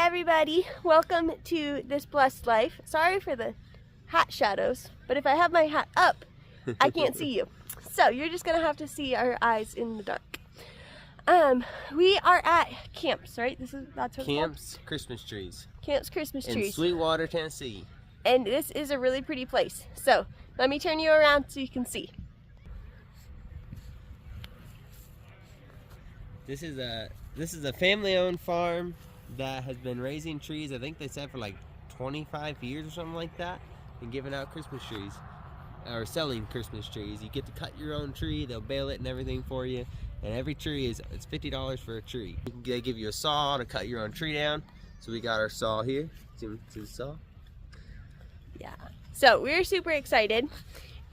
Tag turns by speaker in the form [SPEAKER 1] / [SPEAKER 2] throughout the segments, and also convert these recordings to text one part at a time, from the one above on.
[SPEAKER 1] everybody, welcome to this blessed life. Sorry for the hat shadows, but if I have my hat up, I can't see you. So you're just gonna have to see our eyes in the dark. We are at Camps, right? That's what
[SPEAKER 2] Camps Christmas Trees.
[SPEAKER 1] Camps Christmas Trees.
[SPEAKER 2] In Sweetwater, Tennessee.
[SPEAKER 1] And this is a really pretty place. So let me turn you around so you can see.
[SPEAKER 2] This is a family-owned farm that has been raising trees. I think they said for like 25 years or something like that, and giving out Christmas trees or selling Christmas trees. You get to cut your own tree. They'll bale it and everything for you. And every tree it's $50 for a tree. They give you a saw to cut your own tree down. So we got our saw here. See the saw?
[SPEAKER 1] Yeah. So we're super excited.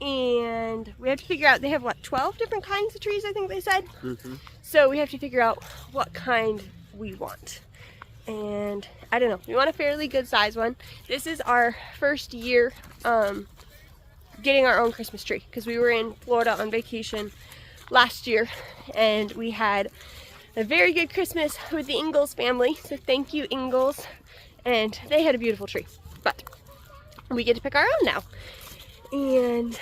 [SPEAKER 1] And we have to figure out, they have what, 12 different kinds of trees, I think they said? Mm-hmm. So we have to figure out what kind we want. And I don't know, we want a fairly good size one. This is our first year getting our own Christmas tree, because we were in Florida on vacation last year and we had a very good Christmas with the Ingalls family. So thank you, Ingalls. And they had a beautiful tree, but we get to pick our own now. And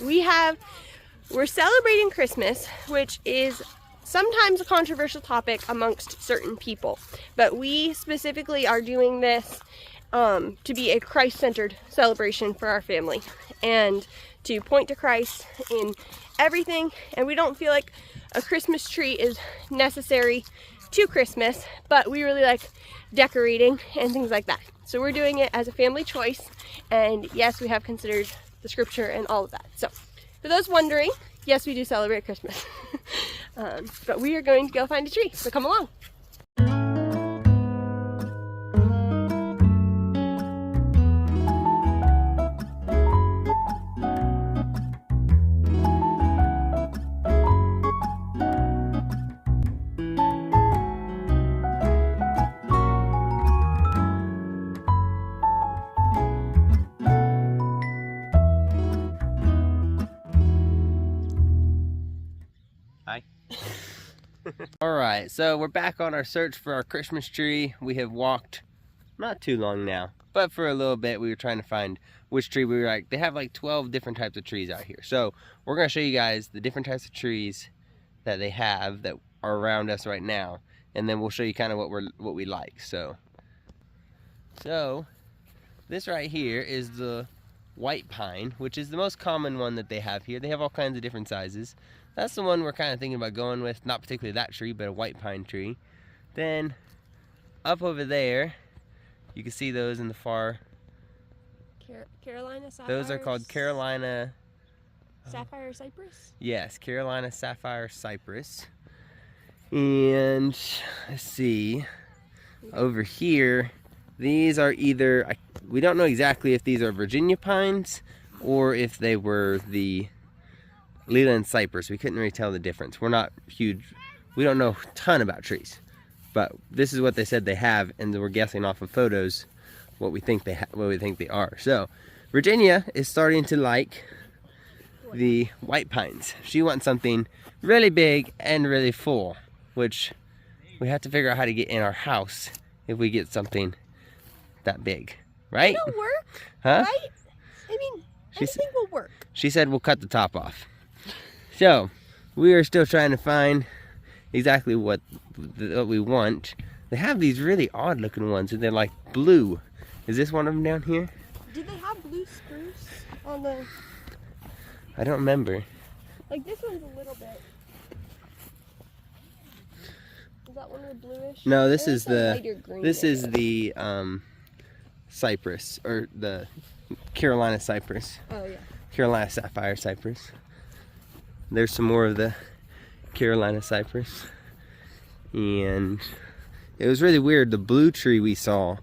[SPEAKER 1] we're celebrating Christmas, which is sometimes a controversial topic amongst certain people, but we specifically are doing this to be a Christ-centered celebration for our family and to point to Christ in everything. And we don't feel like a Christmas tree is necessary to Christmas, but we really like decorating and things like that. So we're doing it as a family choice, and yes, we have considered the scripture and all of that. So for those wondering, yes, we do celebrate Christmas. But we are going to go find a tree, so come along.
[SPEAKER 2] Alright, so we're back on our search for our Christmas tree. We have walked not too long now, but for a little bit we were trying to find which tree we were like. They have like 12 different types of trees out here. So we're going to show you guys the different types of trees that they have that are around us right now. And then we'll show you kind of what we like. So this right here is the white pine, which is the most common one that they have here. They have all kinds of different sizes. That's the one we're kind of thinking about going with. Not particularly that tree, but a white pine tree. Then up over there, you can see those in the far.
[SPEAKER 1] Carolina sapphire.
[SPEAKER 2] Those are called Carolina
[SPEAKER 1] Sapphire cypress?
[SPEAKER 2] Yes, Carolina sapphire cypress. And let's see, over here, these are either, we don't know exactly if these are Virginia pines or if they were the Leland cypress. We couldn't really tell the difference. We're not huge, we don't know a ton about trees, but this is what they said they have, and we're guessing off of photos what we think they are. So Virginia is starting to like the white pines. She wants something really big and really full, which we have to figure out how to get in our house if we get something that big, right?
[SPEAKER 1] It'll work,
[SPEAKER 2] huh?
[SPEAKER 1] right? I mean, anything will work.
[SPEAKER 2] She said we'll cut the top off. So we are still trying to find exactly what we want. They have these really odd looking ones, and they're like blue. Is this one of them down here?
[SPEAKER 1] Did they have blue spruce on the...
[SPEAKER 2] I don't remember.
[SPEAKER 1] Like this one's a little bit... Is that one the bluish?
[SPEAKER 2] No, this is the cypress, or the Carolina cypress.
[SPEAKER 1] Oh yeah.
[SPEAKER 2] Carolina sapphire cypress. There's some more of the Carolina cypress. And it was really weird, the blue tree we saw,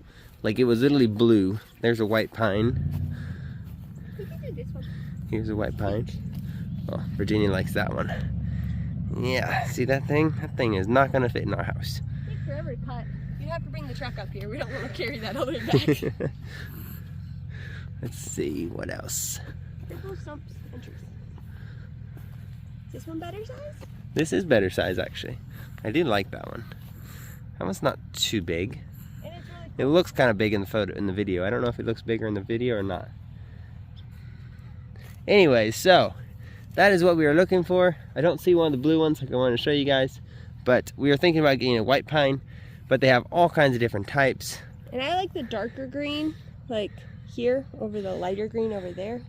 [SPEAKER 2] like it was literally blue. There's a white pine. Here's a white pine. Oh, Virginia likes that one. Yeah, see that thing? That thing is not gonna fit in our house.
[SPEAKER 1] It takes forever to cut. You'd have to bring the truck up here. We don't want to carry that all the way back.
[SPEAKER 2] Let's see, what else?
[SPEAKER 1] Purple stumps, interesting. Is this one better size?
[SPEAKER 2] This is better size, actually. I do like that one. That one's not too big.
[SPEAKER 1] And it's
[SPEAKER 2] It looks kind of big in the video. I don't know if it looks bigger in the video or not. Anyways, so that is what we were looking for. I don't see one of the blue ones like I wanted to show you guys, but we were thinking about getting a white pine, but they have all kinds of different types.
[SPEAKER 1] And I like the darker green, like here, over the lighter green over there.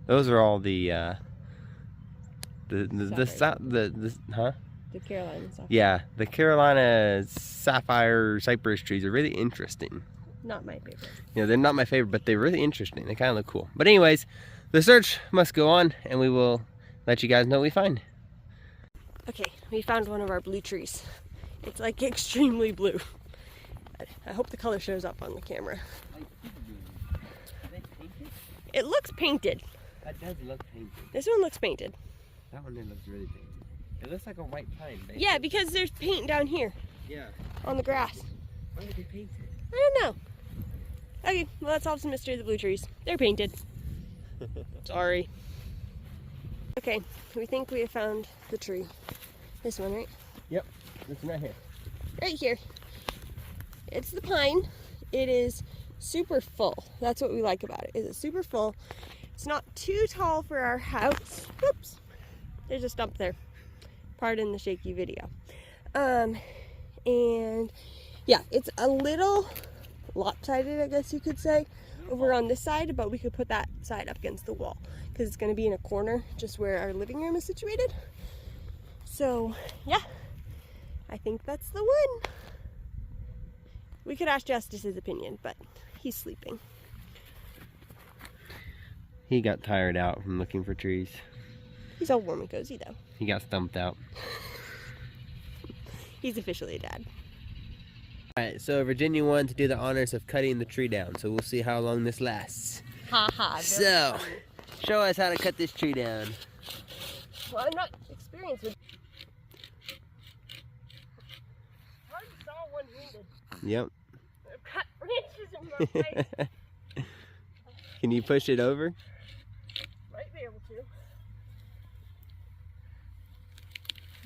[SPEAKER 2] Those are all the
[SPEAKER 1] Carolina sapphire.
[SPEAKER 2] Yeah, the Carolina sapphire cypress trees are really interesting.
[SPEAKER 1] Not my favorite.
[SPEAKER 2] You know, they're not my favorite, but they're really interesting. They kind of look cool. But anyways, the search must go on, and we will let you guys know what we find.
[SPEAKER 1] Okay, we found one of our blue trees. It's like extremely blue. I hope the color shows up on the camera. It looks painted.
[SPEAKER 2] That does look painted.
[SPEAKER 1] This one looks painted.
[SPEAKER 2] That one looks really painted. It looks like a white pine, basically.
[SPEAKER 1] Yeah, because there's paint down here.
[SPEAKER 2] Yeah.
[SPEAKER 1] On the grass.
[SPEAKER 2] Why would they paint it?
[SPEAKER 1] I don't know. Okay, well that solves the mystery of the blue trees. They're painted. Sorry. Okay, we think we have found the tree. This one, right?
[SPEAKER 2] Yep, this one right here.
[SPEAKER 1] Right here. It's the pine. It is super full. That's what we like about it. It's super full. It's not too tall for our house. Oops. There's a stump there. Pardon the shaky video. And yeah, it's a little lopsided, I guess you could say, over on this side, but we could put that side up against the wall because it's going to be in a corner just where our living room is situated. So yeah, I think that's the one. We could ask Justice his opinion, but he's sleeping.
[SPEAKER 2] He got tired out from looking for trees.
[SPEAKER 1] He's all warm and cozy though.
[SPEAKER 2] He got stumped out.
[SPEAKER 1] He's officially a dad.
[SPEAKER 2] Alright, so Virginia wanted to do the honors of cutting the tree down, so we'll see how long this lasts.
[SPEAKER 1] Ha ha.
[SPEAKER 2] So, show us how to cut this tree down.
[SPEAKER 1] Well, I'm not experienced with. Hard to saw one-handed.
[SPEAKER 2] Yep.
[SPEAKER 1] I've cut branches in my face.
[SPEAKER 2] Can you push it over?
[SPEAKER 1] Might be able to.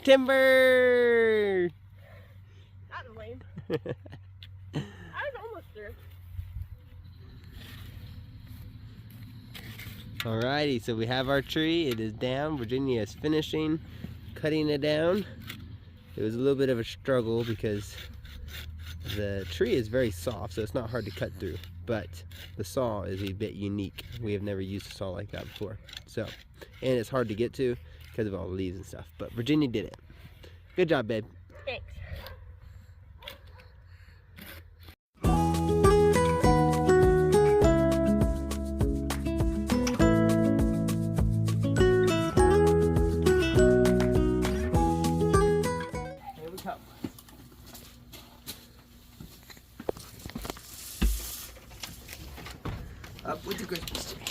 [SPEAKER 2] Timber!
[SPEAKER 1] That was lame. I was almost through.
[SPEAKER 2] Alrighty, so we have our tree. It is down. Virginia is finishing cutting it down. It was a little bit of a struggle because the tree is very soft, so it's not hard to cut through. But the saw is a bit unique. We have never used a saw like that before. So, and it's hard to get to because of all the leaves and stuff. But Virginia did it. Good job, babe.
[SPEAKER 1] Thanks.
[SPEAKER 2] Here we come. Up with the Christmas tree.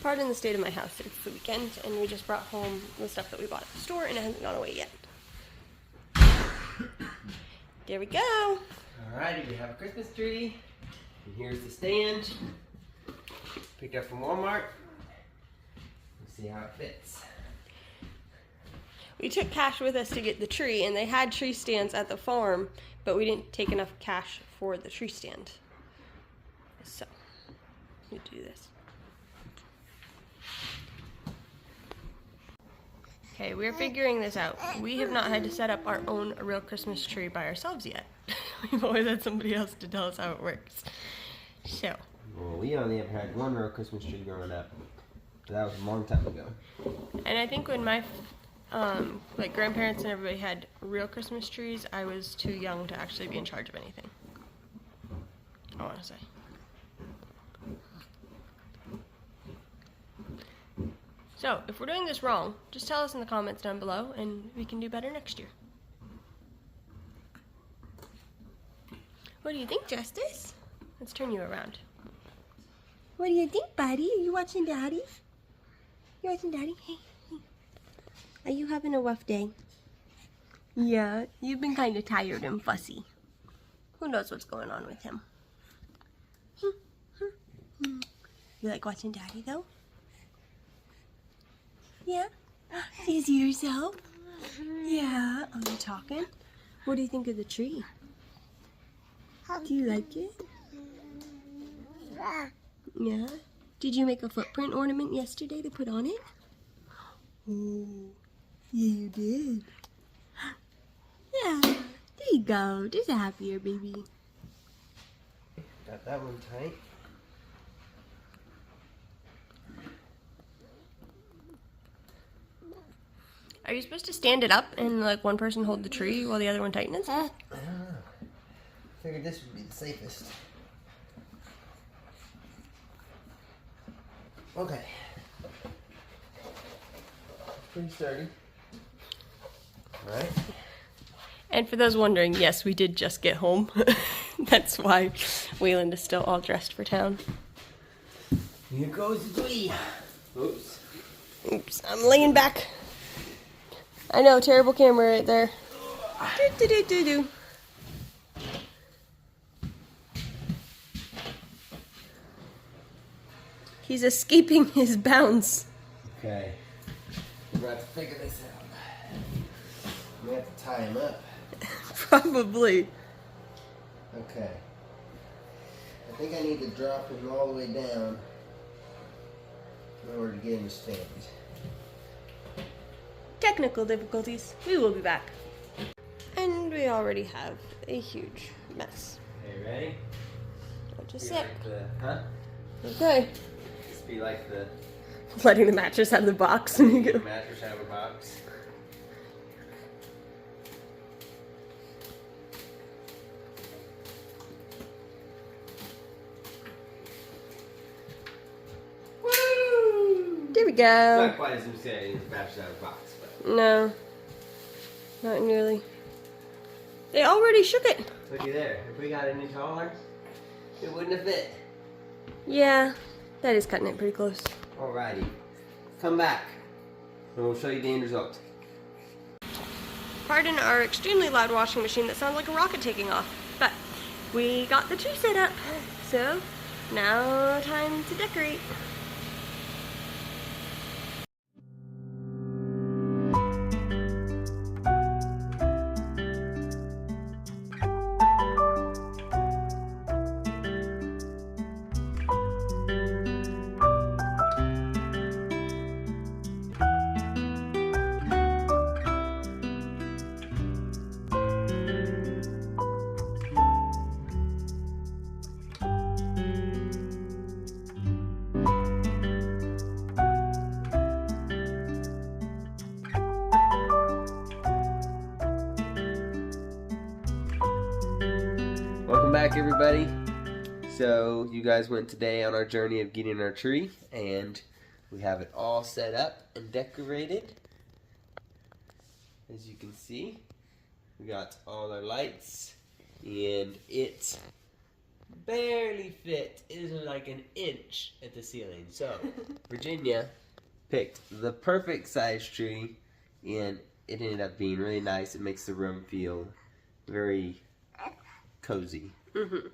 [SPEAKER 1] Pardon the state of my house. It's the weekend, and we just brought home the stuff that we bought at the store, and it hasn't gone away yet. There we go.
[SPEAKER 2] Alrighty, we have a Christmas tree. And here's the stand. Picked up from Walmart. Let's see how it fits.
[SPEAKER 1] We took cash with us to get the tree, and they had tree stands at the farm, but we didn't take enough cash for the tree stand. So, we do this. Okay, we're figuring this out. We have not had to set up our own real Christmas tree by ourselves yet. We've always had somebody else to tell us how it works. So.
[SPEAKER 2] Well, we only ever had one real Christmas tree growing up. That was a long time ago.
[SPEAKER 1] And I think when my like grandparents and everybody had real Christmas trees, I was too young to actually be in charge of anything. I want to say. So, if we're doing this wrong, just tell us in the comments down below and we can do better next year. What do you think, Justice? Let's turn you around. What do you think, buddy? Are you watching Daddy? You watching Daddy? Hey, hey. Are you having a rough day? Yeah, you've been kind of tired and fussy. Who knows what's going on with him? You like watching Daddy, though? Yeah? Do you see yourself? Yeah. Are you talking? What do you think of the tree? Do you like it? Yeah? Did you make a footprint ornament yesterday to put on it? Oh, yeah, you did. Yeah, there you go. There's a happier baby.
[SPEAKER 2] Got that one tight.
[SPEAKER 1] Are you supposed to stand it up and like one person hold the tree while the other one tightens?
[SPEAKER 2] I don't know. Figured this would be the safest. Okay. Pretty sturdy. Alright.
[SPEAKER 1] And for those wondering, yes, we did just get home. That's why Wayland is still all dressed for town.
[SPEAKER 2] Here goes the tree. Oops.
[SPEAKER 1] Oops, I'm laying back. I know, terrible camera right there. Do, do, do, do, do. He's escaping his bounds.
[SPEAKER 2] Okay. We're going to have to figure this out. We have to tie him up.
[SPEAKER 1] Probably.
[SPEAKER 2] Okay. I think I need to drop him all the way down in order to get him stamped.
[SPEAKER 1] Technical difficulties. We will be back. And we already have a huge mess.
[SPEAKER 2] Okay, ready?
[SPEAKER 1] Just a sec.
[SPEAKER 2] Huh?
[SPEAKER 1] Okay.
[SPEAKER 2] Just be like the
[SPEAKER 1] Letting the mattress have the box and you go.
[SPEAKER 2] mattress have a box.
[SPEAKER 1] There we go.
[SPEAKER 2] Not quite as insane as mattress out of a box, but
[SPEAKER 1] No. Not nearly. They already shook it.
[SPEAKER 2] looky there. If we got any taller, it wouldn't have fit.
[SPEAKER 1] Yeah. That is cutting it pretty close.
[SPEAKER 2] Alrighty. Come back and we'll show you the end result.
[SPEAKER 1] Pardon our extremely loud washing machine that sounds like a rocket taking off. But we got the tree set up. So now time to decorate.
[SPEAKER 2] Welcome back, everybody. So you guys went today on our journey of getting our tree, and we have it all set up and decorated. As you can see, we got all our lights, and it barely fit. It is like an inch at the ceiling. So Virginia picked the perfect size tree, and it ended up being really nice. It makes the room feel very cozy.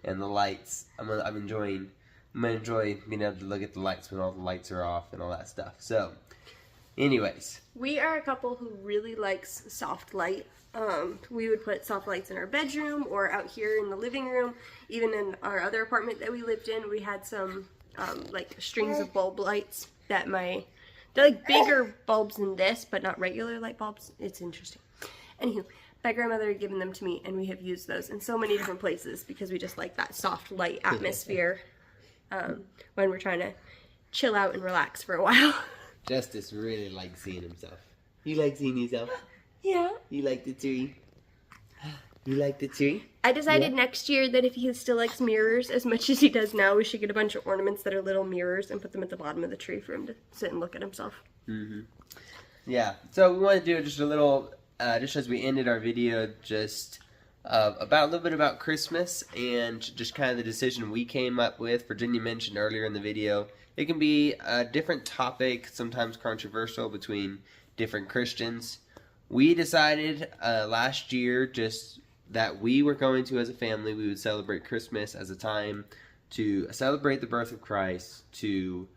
[SPEAKER 2] And the lights, I'm gonna enjoy being able to look at the lights when all the lights are off and all that stuff. So anyways,
[SPEAKER 1] We are a couple who really likes soft light. We would put soft lights in our bedroom or out here in the living room. Even in our other apartment that we lived in, we had some like strings of bulb lights that they're like bigger bulbs than this, but not regular light bulbs. It's interesting. Anywho, my grandmother had given them to me, and we have used those in so many different places because we just like that soft light atmosphere when we're trying to chill out and relax for a while.
[SPEAKER 2] Justice really likes seeing himself. You like seeing yourself?
[SPEAKER 1] Yeah.
[SPEAKER 2] You like the tree? You like the tree?
[SPEAKER 1] I decided next year that if he still likes mirrors as much as he does now, we should get a bunch of ornaments that are little mirrors and put them at the bottom of the tree for him to sit and look at himself.
[SPEAKER 2] Yeah. So we want to do just a little, just as we ended our video, just about a little bit about Christmas and just kind of the decision we came up with. Virginia mentioned earlier in the video, it can be a different topic, sometimes controversial between different Christians. We decided last year just that we were going to, as a family, we would celebrate Christmas as a time to celebrate the birth of Christ, to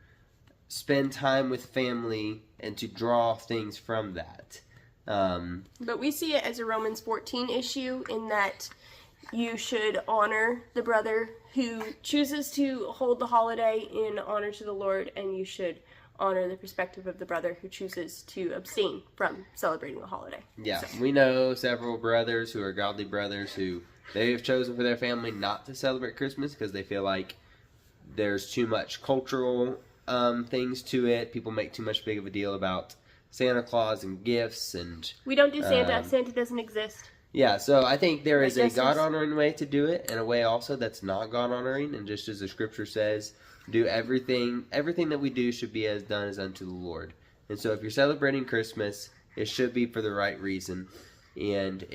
[SPEAKER 2] spend time with family and to draw things from that.
[SPEAKER 1] But we see it as a Romans 14 issue in that you should honor the brother who chooses to hold the holiday in honor to the Lord, and you should honor the perspective of the brother who chooses to abstain from celebrating the holiday.
[SPEAKER 2] Yeah, so. We know several brothers who are godly brothers who they have chosen for their family not to celebrate Christmas because they feel like there's too much cultural things to it. People make too much big of a deal about Santa Claus and gifts, and
[SPEAKER 1] we don't do Santa. Santa doesn't exist.
[SPEAKER 2] Yeah, so I think there is a God-honoring way to do it, and a way also that's not God-honoring. And just as the Scripture says, do everything that we do should be as done as unto the Lord. And so, if you're celebrating Christmas, it should be for the right reason, and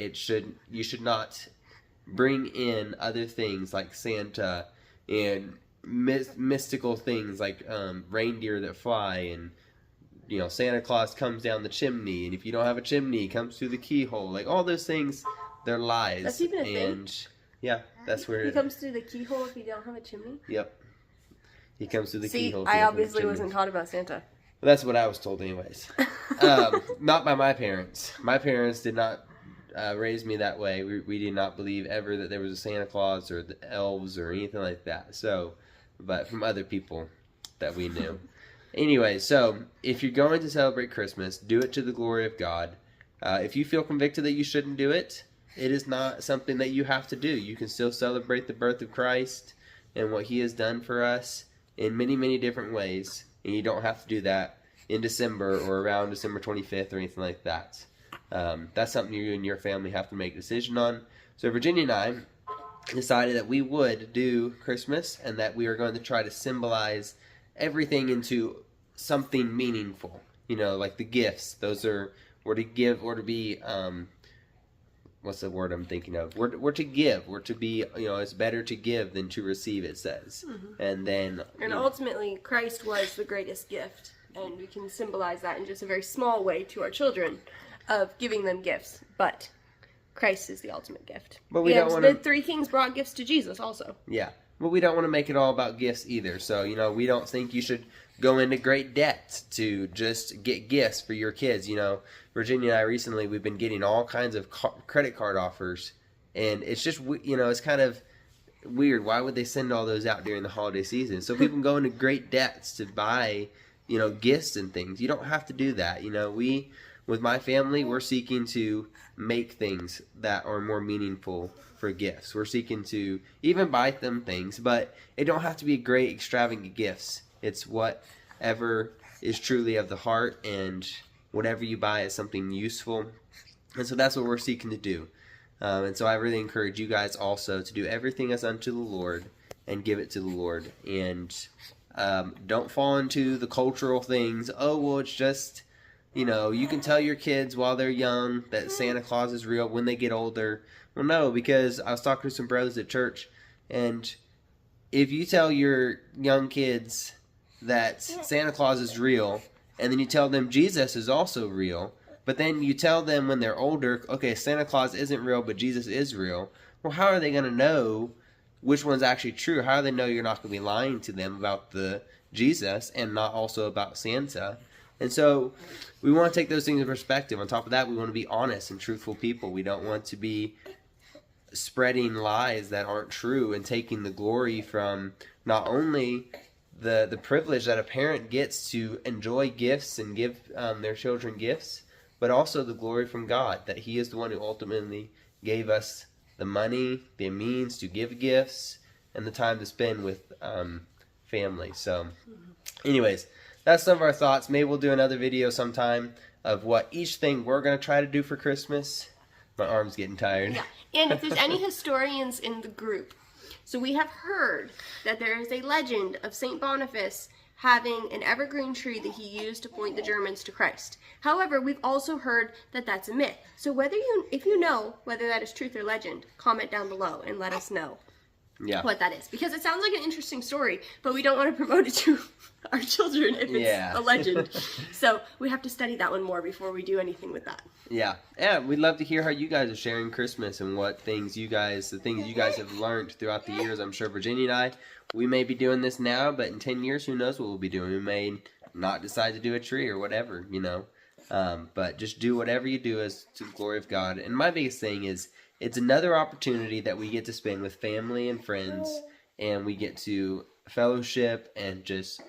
[SPEAKER 2] you should not bring in other things like Santa and mystical things like reindeer that fly, and Santa Claus comes down the chimney, and if you don't have a chimney, he comes through the keyhole. Like all those things, they're lies.
[SPEAKER 1] That's even a thing.
[SPEAKER 2] Yeah, that's where
[SPEAKER 1] he comes through the keyhole if you don't have a chimney.
[SPEAKER 2] Yep, he comes through the keyhole.
[SPEAKER 1] See, I obviously wasn't taught about Santa.
[SPEAKER 2] Well, that's what I was told, anyways. Not by my parents. My parents did not raise me that way. We did not believe ever that there was a Santa Claus or the elves or anything like that. So, but from other people that we knew. Anyway, so if you're going to celebrate Christmas, do it to the glory of God. If you feel convicted that you shouldn't do it, it is not something that you have to do. You can still celebrate the birth of Christ and what He has done for us in many, many different ways. And you don't have to do that in December or around December 25th or anything like that. That's something you and your family have to make a decision on. So Virginia and I decided that we would do Christmas and that we are going to try to symbolize everything into something meaningful. Like the gifts. Those are to give or to be what's the word I'm thinking of? We're to give. We're to be, it's better to give than to receive, it says. Mm-hmm. And then
[SPEAKER 1] ultimately Christ was the greatest gift, and we can symbolize that in just a very small way to our children of giving them gifts. But Christ is the ultimate gift.
[SPEAKER 2] But we don't want to...
[SPEAKER 1] The three kings brought gifts to Jesus also.
[SPEAKER 2] Yeah. But we don't want to make it all about gifts either. So, we don't think you should go into great debt to just get gifts for your kids. Virginia and I recently, we've been getting all kinds of credit card offers. And it's just, it's kind of weird. Why would they send all those out during the holiday season? So people go into great debts to buy, gifts and things. You don't have to do that. With my family, we're seeking to make things that are more meaningful for gifts. We're seeking to even buy them things, but it don't have to be great, extravagant gifts. It's whatever is truly of the heart, and whatever you buy is something useful. And so that's what we're seeking to do. And so I really encourage you guys also to do everything as unto the Lord and give it to the Lord. And don't fall into the cultural things. Oh, well, it's just... you can tell your kids while they're young that Santa Claus is real when they get older. Well, no, because I was talking to some brothers at church, and if you tell your young kids that Santa Claus is real, and then you tell them Jesus is also real, but then you tell them when they're older, okay, Santa Claus isn't real, but Jesus is real, well, how are they going to know which one's actually true? How do they know you're not going to be lying to them about the Jesus and not also about Santa? And so we want to take those things in perspective. On top of that, we want to be honest and truthful people. We don't want to be spreading lies that aren't true and taking the glory from not only the privilege that a parent gets to enjoy gifts and give their children gifts, but also the glory from God, that He is the one who ultimately gave us the money, the means to give gifts, and the time to spend with family. So anyways, that's some of our thoughts. Maybe we'll do another video sometime of what each thing we're going to try to do for Christmas. My arm's getting tired.
[SPEAKER 1] Yeah. And if there's any historians in the group, so we have heard that there is a legend of St. Boniface having an evergreen tree that he used to point the Germans to Christ. However, we've also heard that that's a myth. So if you know whether that is truth or legend, comment down below and let us know what that is. Because it sounds like an interesting story, but we don't want to promote it to our children if it's a legend. So we have to study that one more before we do anything with that.
[SPEAKER 2] Yeah, we'd love to hear how you guys are sharing Christmas and what things the things you guys have learned throughout the years. I'm sure Virginia and I, we may be doing this now, but in 10 years, who knows what we'll be doing. We may not decide to do a tree or whatever, you know. But just do whatever you do as to the glory of God. And my biggest thing is it's another opportunity that we get to spend with family and friends, and we get to fellowship and just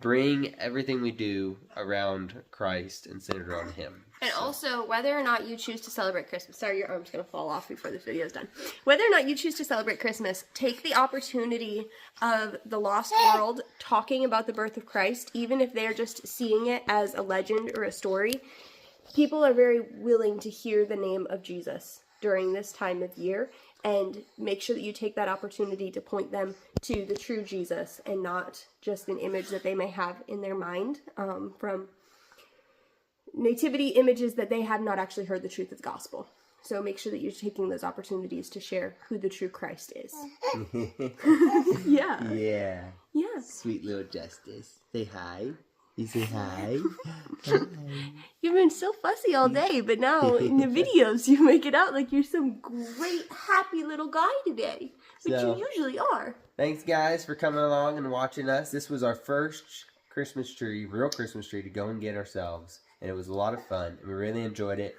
[SPEAKER 2] bring everything we do around Christ and centered on Him.
[SPEAKER 1] And also, whether or not you choose to celebrate Christmas, sorry, your arm's going to fall off before this video is done. Whether or not you choose to celebrate Christmas, take the opportunity of the lost world talking about the birth of Christ, even if they're just seeing it as a legend or a story. People are very willing to hear the name of Jesus during this time of year, and make sure that you take that opportunity to point them to the true Jesus and not just an image that they may have in their mind from nativity images that they have not actually heard the truth of the gospel. So make sure that you're taking those opportunities to share who the true Christ is. Yeah.
[SPEAKER 2] Yeah.
[SPEAKER 1] Yeah.
[SPEAKER 2] Sweet little Justice. Say hi. You say hi.
[SPEAKER 1] You've been so fussy all day, but now in the videos you make it out like you're some great, happy little guy today, which you usually are.
[SPEAKER 2] Thanks, guys, for coming along and watching us. This was our first Christmas tree, real Christmas tree, to go and get ourselves. And it was a lot of fun. And we really enjoyed it.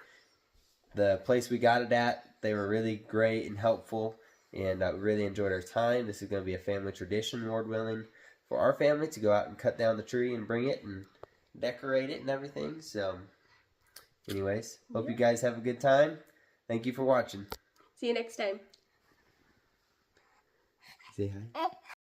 [SPEAKER 2] The place we got it at, they were really great and helpful. And we really enjoyed our time. This is going to be a family tradition, Lord willing, for our family to go out and cut down the tree and bring it and decorate it and everything. So, anyways, hope you guys have a good time. Thank you for watching.
[SPEAKER 1] See you next time.
[SPEAKER 2] Say hi.